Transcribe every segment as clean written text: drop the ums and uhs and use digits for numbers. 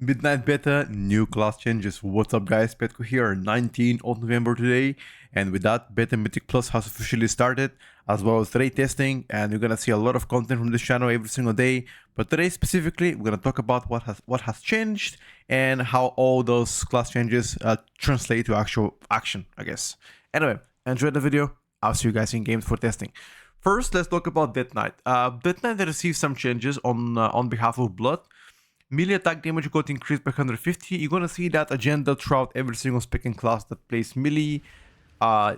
Midnight Beta, new class changes. What's up guys, Petko here, 19th of November today, and with that, Beta Mythic Plus has officially started, as well as trade testing, and you're gonna see a lot of content from this channel every single day, but today specifically, we're gonna talk about what has changed, and how all those class changes translate to actual action, I guess. Anyway, enjoy the video, I'll see you guys in games for testing. First, let's talk about Death Knight. Death Knight received some changes on behalf of Blood. Melee attack damage got increased by 150. You're gonna see that agenda throughout every single spec and class that plays melee.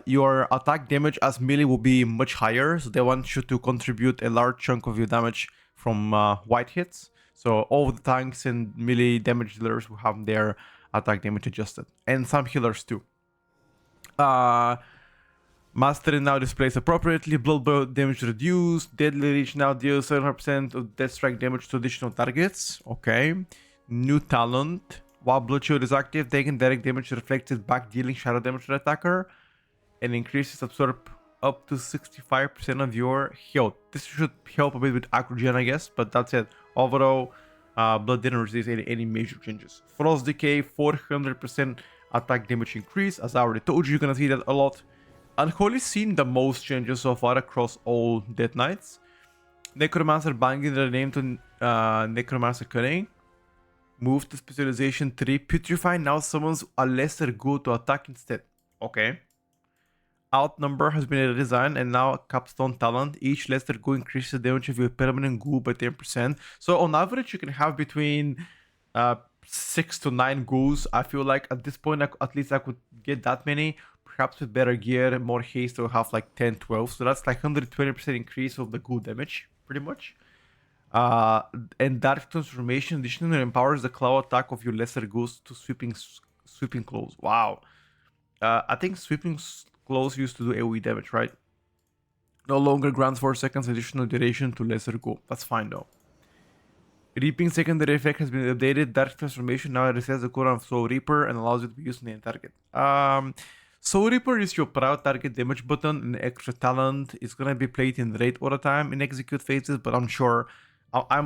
Your attack damage as melee will be much higher, so they want you to contribute a large chunk of your damage from white hits. So all the tanks and melee damage dealers will have their attack damage adjusted, and some healers too. Mastery now displays appropriately, blood damage reduced, deadly reach now deals 700% of death strike damage to additional targets. Okay. New talent. While blood shield is active, taking direct damage reflected back, dealing shadow damage to the attacker, and increases absorb up to 65% of your health. This should help a bit with aggro gen, I guess, but that's it. Overall, blood didn't receive any major changes. Frost decay, 400% attack damage increase. As I already told you, you're gonna see that a lot. Unholy seen the most changes so far across all Death Knights. Necromancer banging their name to Necromancer Cunning. Move to specialization 3. Putrefy now summons a lesser ghoul to attack instead. Okay. Outnumber has been redesigned and now a capstone talent. Each lesser ghoul increases the damage of your permanent ghoul by 10%. So on average you can have between 6 to 9 ghouls. I feel like at this point at least I could get that many. Perhaps with better gear and more haste, will have like 10, 12. So that's like 120% increase of the ghoul damage, pretty much. And Dark Transformation additionally empowers the claw attack of your lesser ghouls to sweeping claws. Wow. I think sweeping claws used to do AoE damage, right? No longer grants 4 seconds additional duration to lesser ghoul. That's fine though. Reaping secondary effect has been updated. Dark Transformation now resets the cooldown of Soul Reaper and allows it to be used on the target. Soul Reaper is your proud target damage button, and extra talent is gonna be played in rate all the time in execute phases, but I'm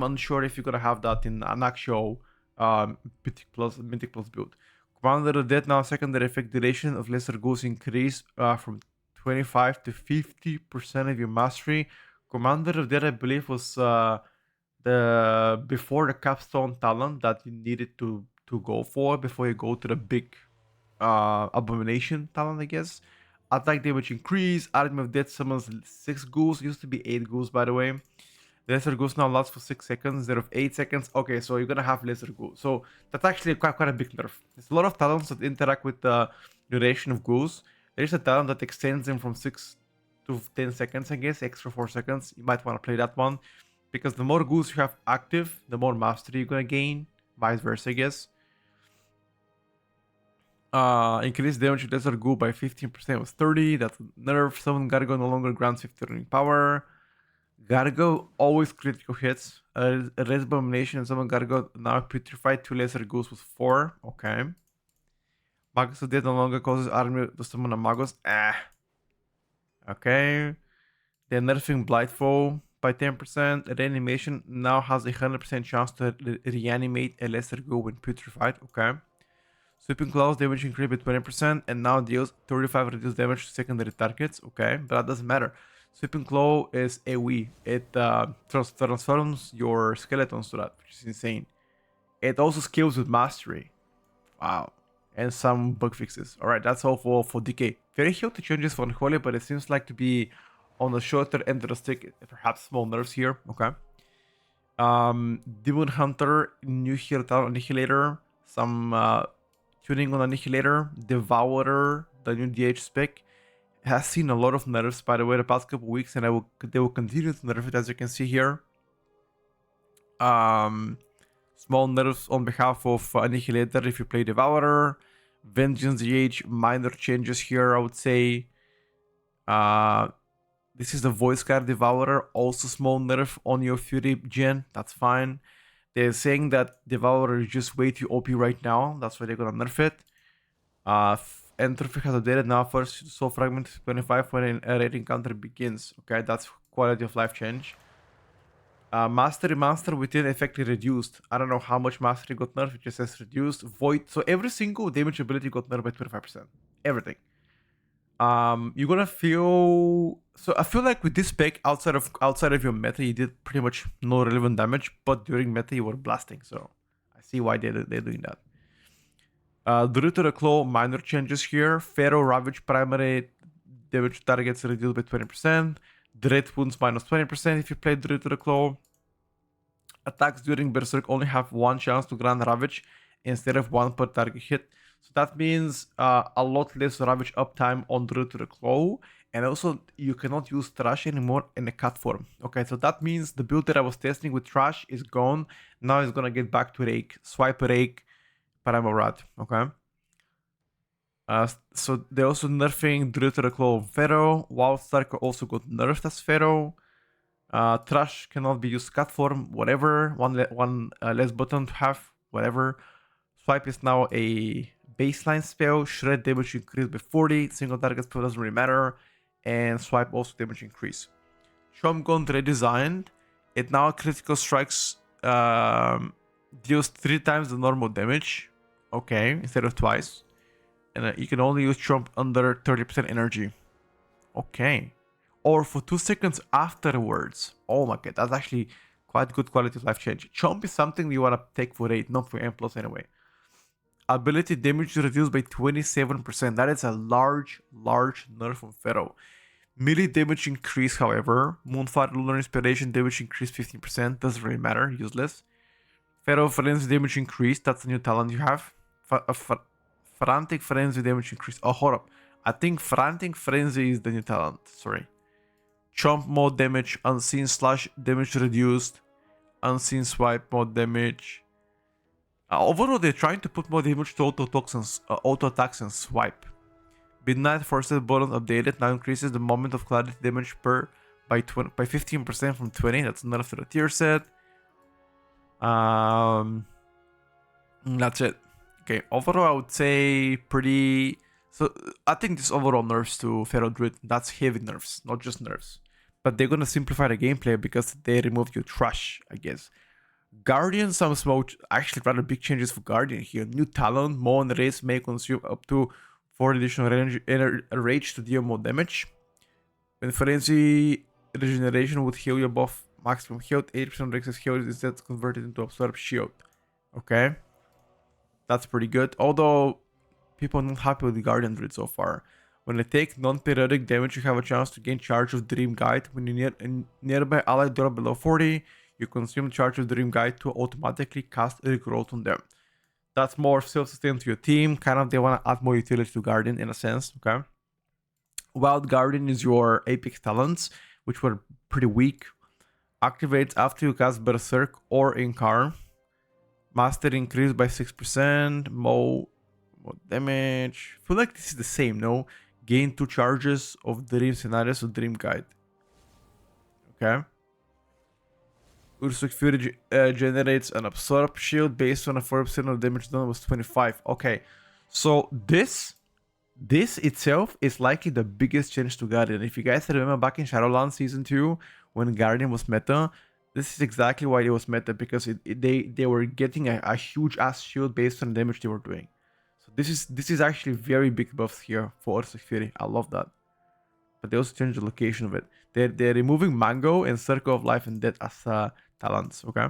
unsure if you're gonna have that in an actual Mythic Plus build. Commander of Death now secondary effect duration of lesser ghouls increase from 25 to 50% of your mastery. Commander of Death, I believe, was before the capstone talent that you needed to go for before you go to the big abomination talent, I guess. Attack damage increase. Army of Death summons 6 ghouls. Used to be 8 ghouls, by the way. The lesser ghouls now lasts for 6 seconds instead of 8 seconds. Okay, so you're gonna have lesser ghouls. So that's actually quite a big nerf. There's a lot of talents that interact with the duration of ghouls. There's a talent that extends them from 6 to 10 seconds, I guess. Extra 4 seconds. You might want to play that one, because the more ghouls you have active, the more mastery you're gonna gain. Vice versa, I guess. Increase damage to lesser ghoul by 15% with 30. That's nerf. Summon Gargo no longer grants 50 running power. Gargo always critical hits. Res Abomination and Summon Gargo now petrified 2 lesser ghouls with 4. Okay. Magus of Death no longer causes army to summon a Magus. Okay. They're nerfing Blightfall by 10%. Reanimation now has a 100% chance to reanimate a lesser ghoul when petrified. Okay. Sweeping Claws damage increased by 20% and now deals 35 reduced damage to secondary targets. Okay, but that doesn't matter. Sweeping Claw is AoE. It transforms your skeletons to that, which is insane. It also scales with mastery. Wow. And some bug fixes. Alright, that's all for Decay. Very healthy changes for Unholy, but it seems like to be on the shorter end of the stick. Perhaps small nerfs here. Okay. Demon Hunter, new heal talent Annihilator. Some tuning on Annihilator. Devourer, the new DH spec, has seen a lot of nerfs, by the way, the past couple weeks, and they will continue to nerf it, as you can see here. Small nerfs on behalf of Annihilator if you play Devourer. Vengeance DH, minor changes here, I would say. This is the voice card Devourer, also small nerf on your Fury gen, that's fine. They're saying that Devourer is just way too OP right now. That's why they're gonna nerf it. Entropy has updated now. First Soul Fragment 25 when a raid encounter begins. Okay, that's quality of life change. Mastery monster within effectively reduced. I don't know how much mastery got nerfed, it just says reduced. Void, so every single damage ability got nerfed by 25%. Everything. You're gonna feel, so I feel like with this spec outside of your meta, you did pretty much no relevant damage, but during meta you were blasting, so I see why they're doing that. Druid to the Claw, minor changes here. Pharaoh Ravage primary damage to targets reduced by 20%. Dread wounds minus 20% if you play Druid to the Claw. Attacks during Berserk only have one chance to grant Ravage instead of one per target hit. So that means a lot less Ravage uptime on Druid to the Claw. And also, you cannot use Trash anymore in a cut form. Okay, so that means the build that I was testing with Trash is gone. Now it's gonna get back to Rake. Swipe Rake, Primal Rat. Okay. So they're also nerfing Druid to the Claw on Pharaoh. Wildstarker also got nerfed as Pharaoh. Trash cannot be used cut form, whatever. One less button to have, whatever. Swipe is now a baseline spell. Shred damage increased by 40. Single target spell doesn't really matter. And swipe also damage increase. Shaman redesigned. It now critical strikes deals 3 times the normal damage. Okay, instead of twice. And you can only use Chomp under 30% energy. Okay. Or for 2 seconds afterwards. Oh my god, that's actually quite good quality of life change. Chomp is something you want to take for 8, not for M+ anyway. Ability damage reduced by 27%. That is a large nerf on Pharaoh. Melee damage increase, however. Moonfire Lunar Inspiration damage increase 15%. Doesn't really matter, useless. Pharaoh Frenzy damage increase. That's a new talent you have. Frantic Frenzy damage increase. Oh, hold up. I think Frantic Frenzy is the new talent. Sorry. Chomp mode damage. Unseen slash damage reduced. Unseen swipe mode damage. Overall, they're trying to put more damage to auto attacks and swipe. Midnight Forces button updated. Now increases the moment of clarity damage by 15% from 20. That's nerf to the tier set. That's it. Okay, overall I would say pretty. So I think this overall nerfs to Pharaoh Druid, that's heavy nerfs, not just nerfs. But they're gonna simplify the gameplay because they removed your trash, I guess. Guardian, some small, actually rather big changes for Guardian here. New talent, more on race may consume up to 4 additional rage to deal more damage. When Frenzy regeneration would heal you above maximum health, 80% of excess health is instead converted into Absorb Shield. Okay. That's pretty good. Although, people are not happy with the Guardian Druid so far. When they take non-periodic damage, you have a chance to gain charge of Dream Guide. When you nearby ally drop below 40, you consume charge of Dream Guide to automatically cast a Regrowth on them. That's more self-sustained to your team. Kind of, they want to add more utility to Guardian in a sense, okay? Wild Guardian is your Apex talents, which were pretty weak. Activates after you cast Berserk or Incar. Mastery increased by 6%. More damage. I feel like this is the same, no? Gain 2 charges of Dream Scenarios or Dream Guide. Okay. Ursus Fury generates an Absorb Shield based on a 4% of damage done was 25. Okay. So this itself is likely the biggest change to Guardian. If you guys remember back in Shadowlands Season 2, when Guardian was meta, this is exactly why it was meta, because they were getting a huge ass shield based on the damage they were doing. So this is actually very big buffs here for Ursus Fury. I love that. But they also changed the location of it. They're removing Mango and Circle of Life and Death as talents, okay?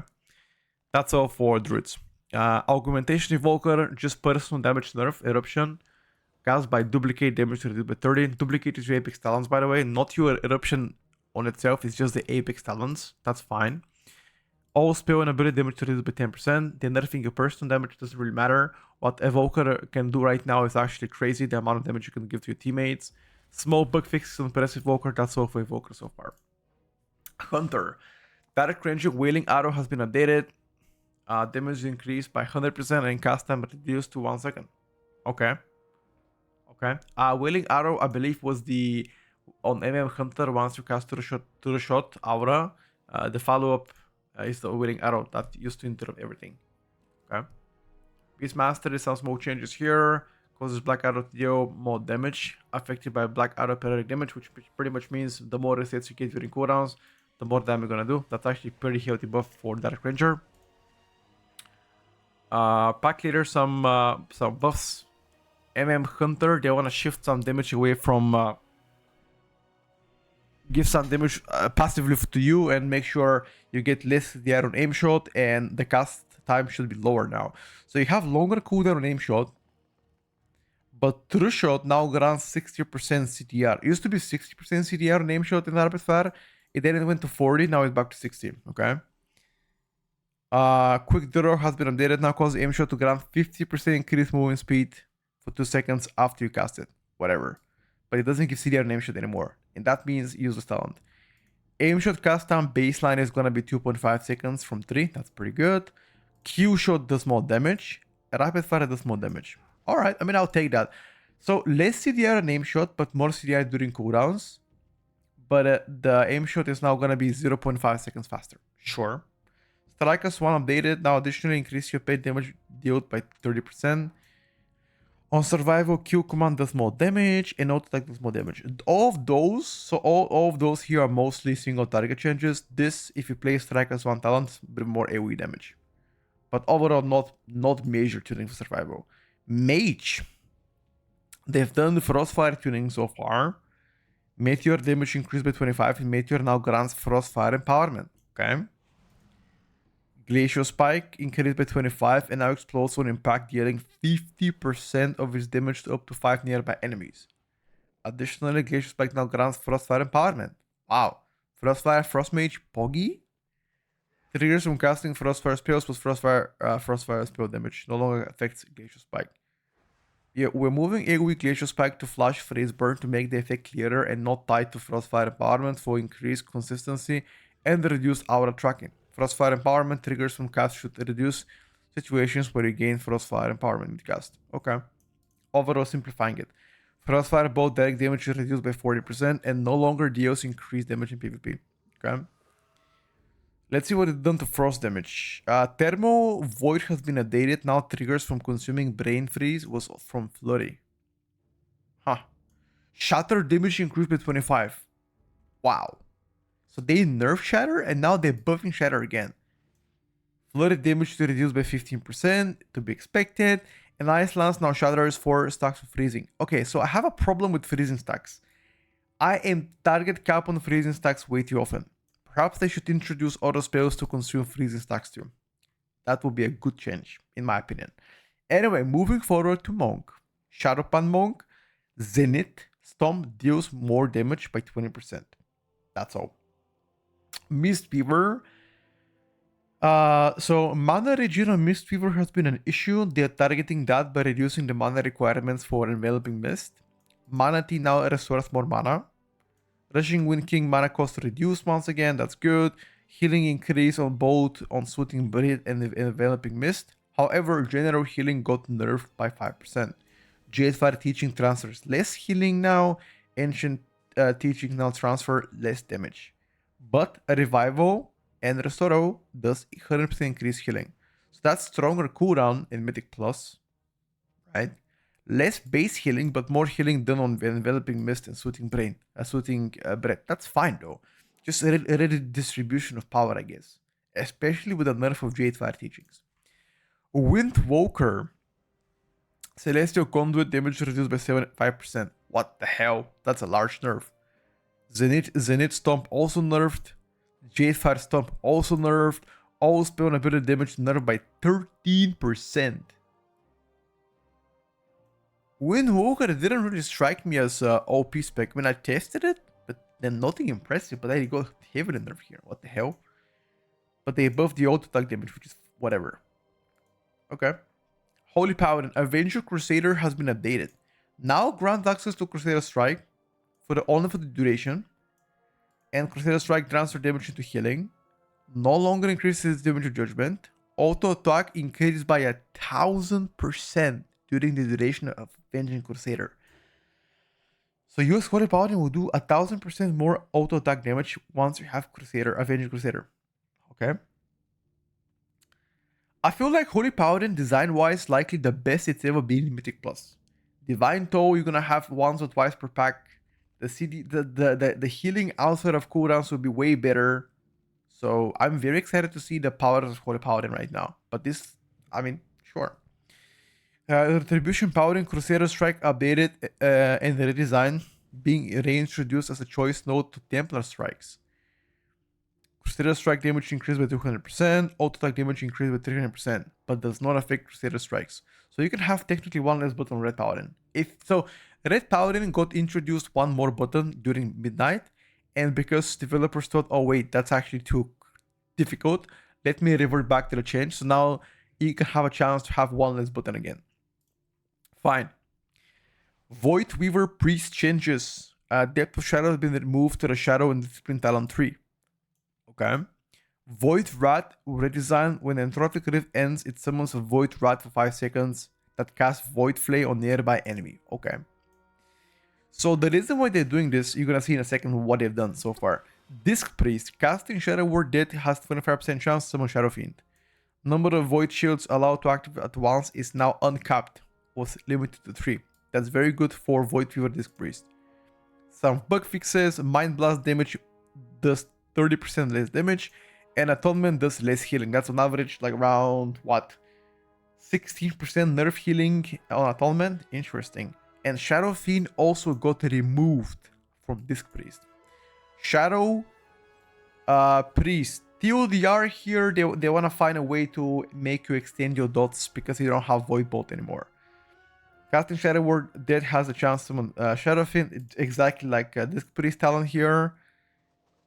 That's all for Druids. Augmentation Evoker, just personal damage nerf, Eruption. Cast by duplicate damage reduced by 30. Duplicate is your Apex talents, by the way, not your Eruption on itself, it's just the Apex talents. That's fine. All spell and ability damage reduced by 10%. They're nerfing your personal damage, doesn't really matter. What Evoker can do right now is actually crazy, the amount of damage you can give to your teammates. Small bug fixes on Press Evoker, that's all for Evoker so far. Hunter. Direct range of Wailing Arrow has been updated. Damage increased by 100% and cast time reduced to 1 second. Okay. Okay. Wailing Arrow, I believe, was the on Hunter. Once you cast to the shot aura, the follow-up is the Wailing Arrow that used to interrupt everything. Okay. Beastmaster is some small changes here. Causes Black Arrow to deal more damage, affected by Black Arrow periodic damage, which pretty much means the more resets you get during cooldowns, the more damage you're gonna do. That's actually pretty healthy buff for Dark Ranger. Pack leader, some buffs. Hunter, they wanna shift some damage away from give some damage passively to you and make sure you get less the on aim shot, and the cast time should be lower now. So you have longer cooldown on aim shot, but true shot now grants 60% CTR. It used to be 60% CTR on aim shot in rapid fire. It then went to 40, now it's back to 60, okay? Quick draw has been updated now, causes aim shot to grant 50% increased movement speed for 2 seconds after you cast it. Whatever. But it doesn't give CDR on aim shot anymore. And that means use this talent. Aim shot cast time baseline is gonna be 2.5 seconds from 3. That's pretty good. Q shot does more damage. Rapid fire does more damage. Alright, I mean, I'll take that. So less CDR on aim shot, but more CDR during cooldowns. But the aim shot is now gonna be 0.5 seconds faster. Sure. Strikers 1 updated. Now additionally increase your paid damage dealt by 30%. On survival, Q command does more damage and auto attack does more damage. All of those, so all of those here are mostly single target changes. This, if you play Strikers 1 talent, bring more AoE damage. But overall, not major tuning for survival. Mage. They've done the Frostfire tuning so far. Meteor damage increased by 25 and Meteor now grants Frostfire empowerment. Okay. Glacial Spike increased by 25 and now explodes on impact, dealing 50% of its damage to up to 5 nearby enemies. Additionally, Glacial Spike now grants Frostfire empowerment. Wow. Frostfire, Frostmage, Poggy? Triggers from casting Frostfire spells plus Frostfire spell damage. No longer affects Glacial Spike. Yeah, we're moving AoE Glacial Spike to Flash Freeze Burn to make the effect clearer and not tied to Frostfire empowerment for increased consistency and reduced aura tracking. Frostfire empowerment triggers from cast should reduce situations where you gain Frostfire empowerment in the cast. Okay. Overall simplifying it. Frostfire bolt direct damage is reduced by 40% and no longer deals increased damage in PvP. Okay. Let's see what it's done to frost damage. Thermal Void has been updated. Now triggers from consuming Brain Freeze was from Flurry. Huh. Shatter damage increased by 25. Wow. So they nerfed Shatter and now they're buffing Shatter again. Flurry damage to reduce by 15%, to be expected. And Ice Lance now shatters 4 stacks of freezing. Okay, so I have a problem with freezing stacks. I am target cap on freezing stacks way too often. Perhaps they should introduce auto spells to consume freezing stacks too. That would be a good change, in my opinion. Anyway, moving forward to Monk. Shadowpan Monk, Zenith Stomp deals more damage by 20%. That's all. Mistweaver. So mana regen on Mistweaver has been an issue. They're targeting that by reducing the mana requirements for Enveloping Mist. Mana Tea now restores more mana. Rushing Wind King mana cost reduced once again, that's good. Healing increase on both on Soothing Breath and Enveloping Mist. However, general healing got nerfed by 5%. Jadefire Teaching transfers less healing now. Ancient Teaching now transfer less damage. But a Revival and Restoro does 100% increase healing. So that's stronger cooldown in Mythic Plus, right? Less base healing, but more healing done on Enveloping Mist and Soothing Breath. That's fine though. Just a redistribution of power, I guess. Especially with the nerf of Jadefire Teachings. Windwalker. Celestial Conduit damage reduced by 75%. What the hell? That's a large nerf. Zenith Stomp also nerfed. Jadefire Stomp also nerfed. All spell and ability damage nerfed by 13%. Windwalker didn't really strike me as OP spec when I tested it, but then nothing impressive. But I got heavily nerfed here. What the hell? But they buffed the auto attack damage, which is whatever. Okay. Holy Paladin. Avenger Crusader has been updated. Now grant access to Crusader Strike only for the duration. And Crusader Strike transfer damage into healing. No longer increases damage to judgment. Auto attack increases by 1000% during the duration of Avenging Crusader. So US Holy Paladin will do 1000% more auto attack damage once you have Avenging Crusader. Okay. I feel like Holy Paladin design-wise likely the best it's ever been in Mythic Plus. Divine Toe, you're gonna have once or twice per pack. The CD, the healing outside of cooldowns will be way better. So I'm very excited to see the power of Holy Paladin right now. But this, I mean, sure. Retribution Paladin Crusader Strike updated and redesigned, being reintroduced as a choice node to Templar Strikes. Crusader Strike damage increased by 200%, auto attack damage increased by 300%, but does not affect Crusader Strikes. So you can have technically one less button on Ret Paladin. Ret Paladin got introduced one more button during midnight, and because developers thought, oh wait, that's actually too difficult, let me revert back to the change. So now you can have a chance to have one less button again. Fine. Void Weaver Priest changes. Depth of Shadow has been removed to the Shadow in Discipline Talon 3. Okay. Void Rat redesign. When Entropic Rift ends, it summons a Void Rat for 5 seconds that casts Void Flay on nearby enemy. Okay. So the reason why they're doing this, you're gonna see in a second what they've done so far. Disc Priest. Casting Shadow Word Dead has 25% chance to summon Shadow Fiend. Number of Void Shields allowed to activate at once is now uncapped, was limited to 3. That's very good for Void Weaver Disc Priest. Some bug fixes. Mind Blast damage does 30% less damage, and Atonement does less healing. That's on average like around what, 16% nerf healing on Atonement. Interesting. And Shadow Fiend also got removed from Disc Priest. Shadow Priest. TLDR here, they want to find a way to make you extend your dots because you don't have Void Bolt anymore. Casting Shadow Word Dead has a chance to summon Shadow Fiend, exactly like Disc Priest Talon here.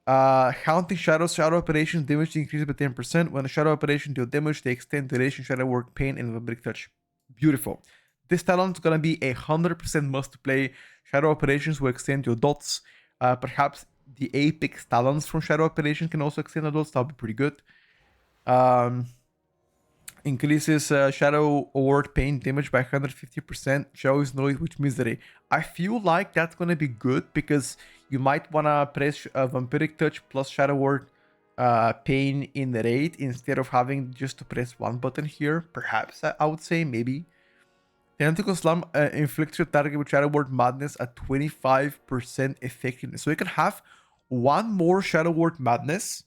Haunting Shadows, Shadow Operations damage increases by 10%. When a Shadow Operation deals damage, they extend duration, Shadow Word, Pain, and Vampiric Touch. Beautiful. This Talon is gonna be 100% must to play. Shadow Operations will extend your dots. Perhaps the Apex Talons from Shadow Operations can also extend the dots. That'll be pretty good. Increases Shadow Word Pain damage by 150%. Shows Noise with Misery. I feel like that's gonna be good because you might wanna press Vampiric Touch plus Shadow Word Pain in the raid instead of having just to press one button here. Perhaps I would say maybe. Tentacle Slam inflicts your target with Shadow Word Madness at 25% effectiveness. So you can have one more Shadow Word Madness,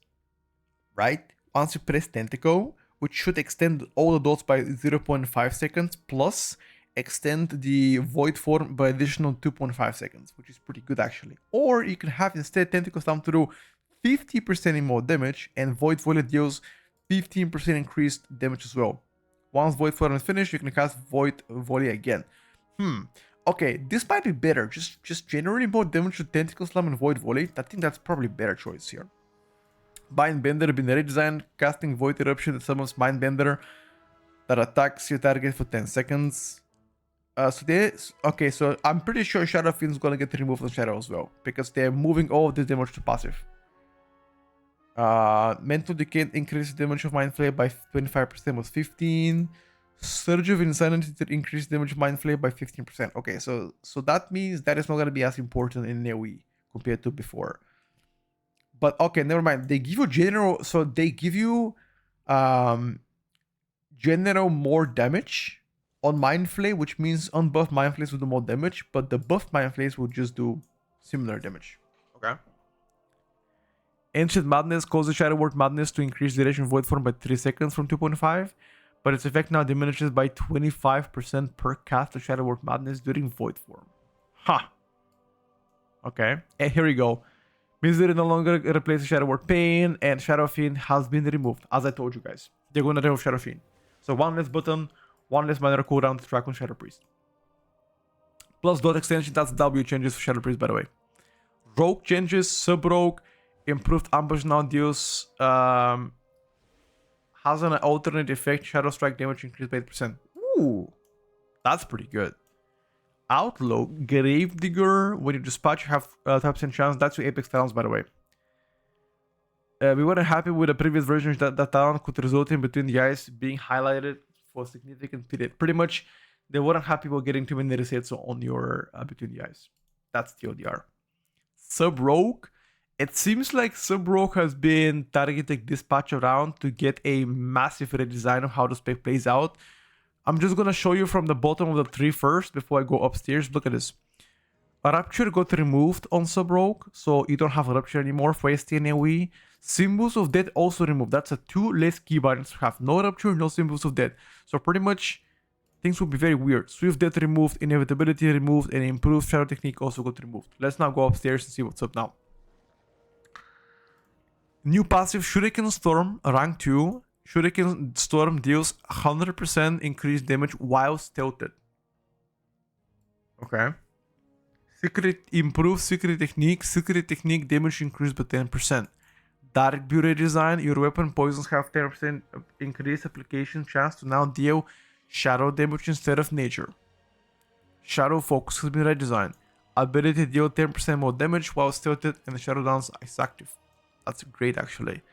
right? Once you press Tentacle, which should extend all the dots by 0.5 seconds, plus extend the Void form by additional 2.5 seconds, which is pretty good actually. Or you can have instead Tentacle Slam to do 50% more damage, and Void Volley deals 15% increased damage as well. Once Void form is finished, you can cast Void Volley again. Okay, this might be better. Just generally more damage to Tentacle Slam and Void Volley. I think that's probably a better choice here. Mindbender been redesigned, casting Void Eruption that summons Mindbender that attacks your target for 10 seconds. So I'm pretty sure Shadow Fiend is gonna get removed from Shadow as well, because they're moving all of this damage to passive. Mental Decay increases damage of Mind Flay by 25% was 15. Surge of Insanity to increase damage of Mind Flay by 15%. Okay, so that means that is not gonna be as important in AoE compared to before. But okay, never mind. They give you general, so they give you general more damage on Mind Flay, which means unbuffed Mind Flays will do more damage, but the buffed Mind Flays will just do similar damage. Okay. Ancient Madness causes Shadow Word Madness to increase duration Void form by 3 seconds from 2.5, but its effect now diminishes by 25% per cast of Shadow Word Madness during Void form. Okay, and here we go. Misery no longer replaces Shadow Word Pain, and Shadow Fiend has been removed, as I told you guys. They're gonna remove Shadow Fiend. So one less button, one less mana cooldown to track on Shadow Priest. Plus dot extension, that's W changes for Shadow Priest, by the way. Rogue changes, Sub-Rogue, improved ambush now deals, has an alternate effect, Shadow Strike damage increased by 8%. Ooh, that's pretty good. Outlaw, Gravedigger, when you dispatch, you have 5% chance. That's your Apex Talons, by the way. We weren't happy with the previous versions that Talon could result in between the eyes being highlighted for a significant period. Pretty much, they weren't happy with getting too many resets on your between the eyes. That's TLDR. Sub-Rogue, it seems like Sub-Rogue has been targeting dispatch around to get a massive redesign of how the spec plays out. I'm just gonna show you from the bottom of the tree first before I go upstairs. Look at this. A Rupture got removed on Sub-Rogue, so you don't have a Rupture anymore for ST and AoE. Symbols of Death also removed. That's a 2 less keybinds to have. No Rupture, no Symbols of Death. So pretty much things will be very weird. Swift Death removed, Inevitability removed, and Improved Shadow Technique also got removed. Let's now go upstairs and see what's up now. New passive Shuriken Storm, rank 2. Shuriken Storm deals 100% increased damage while stealthed. Okay. Improved Secret Technique. Secret Technique damage increased by 10%. Dark Beauty Redesign. Your weapon poisons have 10% increased application chance to now deal shadow damage instead of nature. Shadow Focus has been redesigned. Ability to deal 10% more damage while stealthed and the Shadow Dance is active. That's great actually.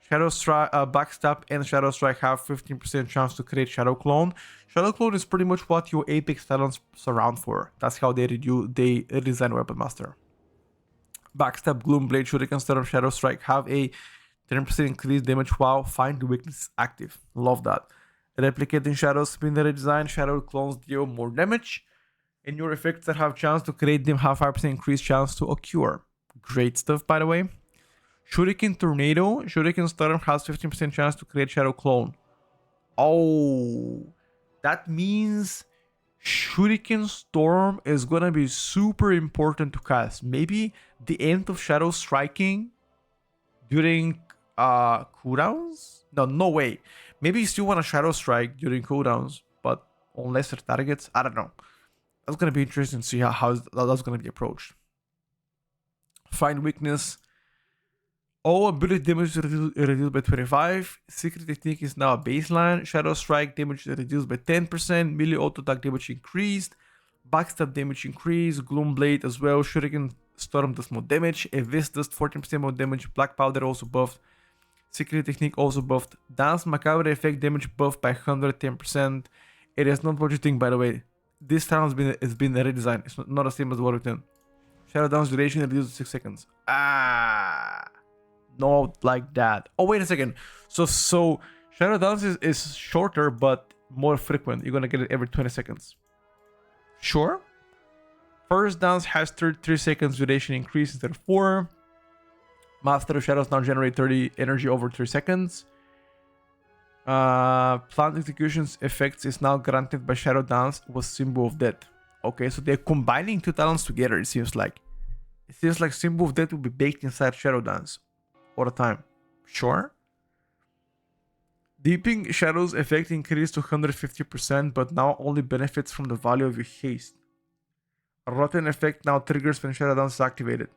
Shadow Strike, Backstab and Shadow Strike have 15% chance to create Shadow Clone. Shadow Clone is pretty much what your Apex Talents surround for. That's how they redesign Weapon Master. Backstab, Gloom Blade, Shuriken Storm, Shadow Strike have a 10% increased damage while Find Weakness active. Love that. Replicating Shadows been the redesign. Shadow Clones deal more damage. And your effects that have chance to create them have 5% increased chance to occur. Great stuff, by the way. Shuriken Tornado. Shuriken Storm has 15% chance to create Shadow Clone. Oh, that means Shuriken Storm is gonna be super important to cast. Maybe the end of Shadow Striking during cooldowns? No way. Maybe you still want to Shadow Strike during cooldowns, but on lesser targets? I don't know. That's gonna be interesting to see how that's gonna be approached. Find Weakness. All ability damage is reduced by 25. Secret Technique is now a baseline. Shadow Strike damage is reduced by 10%. Melee auto attack damage increased. Backstab damage increased. Gloom Blade as well. Shuriken Storm does more damage. Abyss does 14% more damage. Black Powder also buffed. Secret Technique also buffed. Dance Macabre effect damage buffed by 110%. It is not what you think, by the way. This time has been redesigned. It's not the same as Warcraft 10. Shadow Dance duration reduced to 6 seconds. Not like that. Oh, wait a second. So Shadow Dance is shorter but more frequent. You're gonna get it every 20 seconds. Sure. First Dance has 33 seconds duration increase instead of 4. Master of Shadows now generate 30 energy over 3 seconds. Plant Execution's effects is now granted by Shadow Dance with Symbol of Death. Okay, so they're combining two talents together, it seems like. It seems like Symbol of Death will be baked inside Shadow Dance all the time. Sure. Deeping Shadow's effect increased to 150%, but now only benefits from the value of your haste. Rotten effect now triggers when Shadow Dance is activated.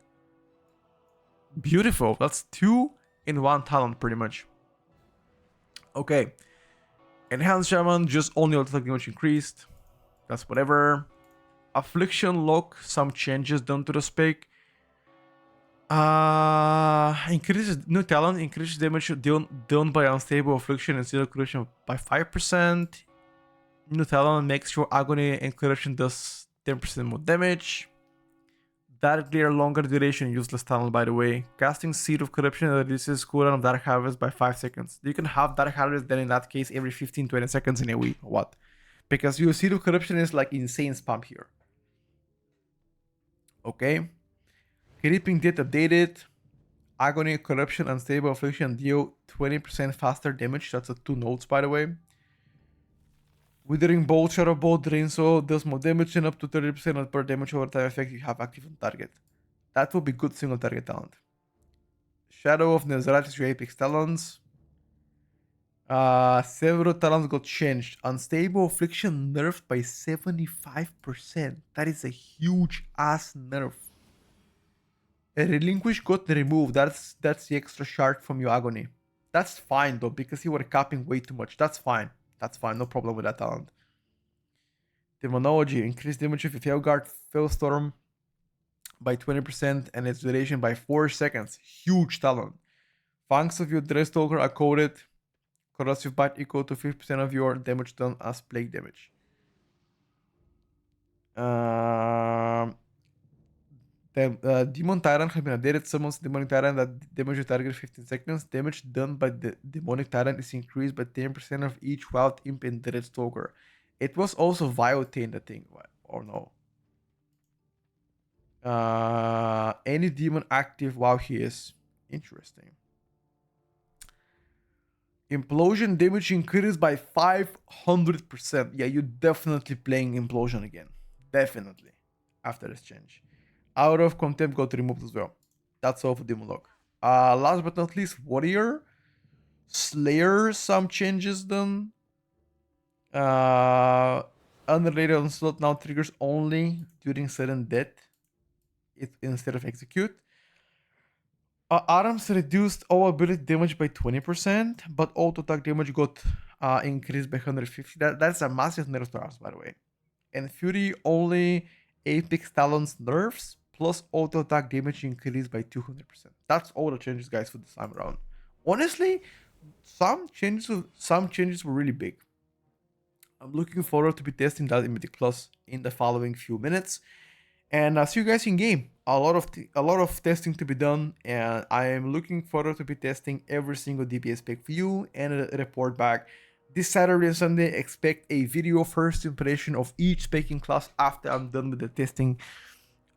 Beautiful. That's 2 in 1 talent, pretty much. Okay. Enhanced Shaman, just only auto attack damage increased. That's whatever. Affliction Lock, some changes done to the spec. Increases new talent, increases damage done by unstable affliction and zero corruption by 5%. New talent makes your agony and corruption does 10% more damage. Dark Glare longer duration, useless talent, by the way. Casting Seed of Corruption reduces cooldown of Dark Harvest by 5 seconds. You can have Dark Harvest then in that case every 15-20 seconds in a week or what? Because your Seed of Corruption is like insane spam here. Okay. Creeping Death updated. Agony, Corruption, Unstable Affliction deal 20% faster damage. That's a 2 notes, by the way. Withering Bolt, Shadow Bolt, Drain Soul does more damage and up to 30% per damage over time effect you have active on target. That will be good single target talent. Shadow of Nezrat is your Apex Talents. Several talents got changed. Unstable Affliction nerfed by 75%. That is a huge ass nerf. Relinquish got removed. That's the extra shard from your agony. That's fine though, because you were capping way too much. That's fine. That's fine. No problem with that talent. Demonology. Increased damage of your Felguard Fellstorm by 20% and its duration by 4 seconds. Huge talent. Fangs of your Dreadstalker are coded. Corrosive Bite equal to 50% of your damage done as plague damage. The Demon Tyrant has been updated. Summons Demonic Tyrant that damage your target 15 seconds. Damage done by the Demonic Tyrant is increased by 10% of each Wild Imp and Dreadstalker. It was also Viotain, the thing, or no? Any demon active while he is. Interesting. Implosion damage increased by 500%. Yeah, you're definitely playing Implosion again. Definitely. After this change. Out of Contempt got removed as well. That's all for Demonology. Last but not least, Warrior. Slayer, some changes done. Unrelated onslaught now triggers only during sudden death instead of execute. Arms reduced all ability damage by 20%, but auto attack damage got increased by 150. That's a massive nerf to arms, by the way. And Fury only Apex Talons nerfs plus auto attack damage increased by 200%. That's all the changes, guys, for this time around. Honestly, some changes were really big. I'm looking forward to be testing that in Mythic Plus in the following few minutes. And I'll see you guys in game. A lot of testing to be done, and I am looking forward to be testing every single DPS pick for you and a report back. This Saturday and Sunday, expect a video first impression of each picking class after I'm done with the testing.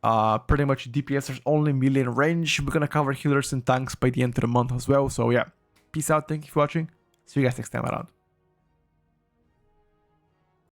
Pretty much DPSers only melee range. We're gonna cover healers and tanks by the end of the month as well. So yeah, peace out. Thank you for watching. See you guys next time around.